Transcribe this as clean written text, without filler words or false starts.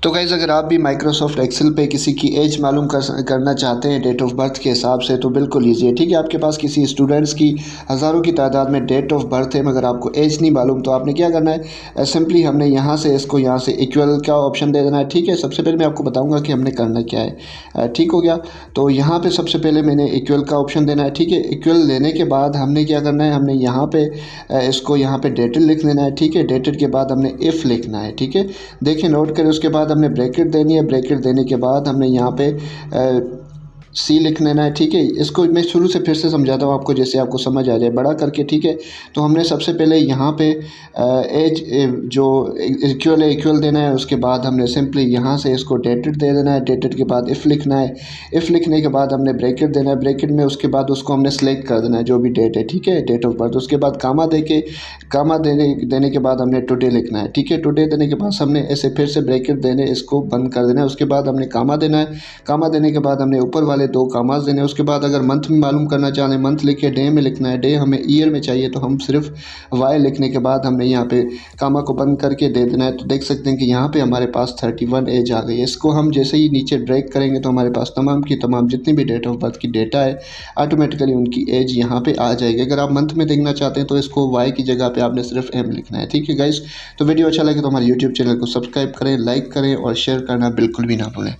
तो गाइज़ अगर आप भी माइक्रोसॉफ्ट एक्सेल पे किसी की एज मालूम करना चाहते हैं डेट ऑफ़ बर्थ के हिसाब से, तो बिल्कुल ईजी है। ठीक है, आपके पास किसी स्टूडेंट्स की हज़ारों की तादाद में डेट ऑफ़ बर्थ है मगर आपको एज नहीं मालूम, तो आपने क्या करना है, सिंपली हमने यहाँ से इसको यहाँ से इक्वल का ऑप्शन दे देना है। ठीक है, सबसे पहले मैं आपको बताऊँगा कि हमने करना क्या है। ठीक हो गया, तो यहाँ पर सबसे पहले मैंने इक्वल का ऑप्शन देना है। ठीक है, इक्वल देने के बाद हमने क्या करना है, हमने यहाँ पर इसको यहाँ पर डेटेड लिख लेना है। ठीक है, डेटेड के बाद हमने इफ़ लिखना है। ठीक है, देखिए नोट करें, उसके बाद हमने ब्रैकेट देनी है। ब्रैकेट देने के बाद हमने यहाँ पे सी लिख लेना है। ठीक है, इसको मैं शुरू से फिर से समझाता हूँ आपको, जैसे आपको समझ आ जाए बड़ा करके। ठीक है, तो हमने सबसे पहले यहाँ पे एज जो इक्वल है इक्वल देना है। उसके बाद हमने सिंपली यहाँ से इसको डेटेड दे देना है। डेटेड के बाद इफ़ लिखना है। इफ़ लिखने के बाद हमने ब्रैकेट देना है। ब्रैकेट में उसके बाद उसको हमने सेलेक्ट कर देना है जो भी डेट है। ठीक है, डेट ऑफ बर्थ। उसके बाद कामा देने के बाद हमने टुडे लिखना है। ठीक है, टुडे देने के बाद हमने ऐसे फिर से ब्रैकेट देने इसको बंद कर देना है। उसके बाद हमने कामा देना है। कामा देने के बाद हमने ऊपर वाले 2 कामाज देने। उसके बाद अगर मंथ में मालूम करना चाहें, मंथ लिख के डे में लिखना है। डे हमें ईयर में चाहिए, तो हम सिर्फ वाई लिखने के बाद हमने यहाँ पे कामा को बंद करके दे देना है। तो देख सकते हैं कि यहाँ पे हमारे पास 31 एज आ गई है। इसको हम जैसे ही नीचे ड्रैग करेंगे तो हमारे पास तमाम की तमाम जितनी भी डेट ऑफ बर्थ की डेटा है ऑटोमेटिकली उनकी एज यहाँ पे आ जाएगी। अगर आप मंथ में देखना चाहते हैं तो इसको वाई की जगह पे आपने सिर्फ एम लिखना है। ठीक है गाइस, तो वीडियो अच्छा लगे तो हमारे यूट्यूब चैनल को सब्सक्राइब करें, लाइक करें और शेयर करना बिल्कुल भी ना भूलें।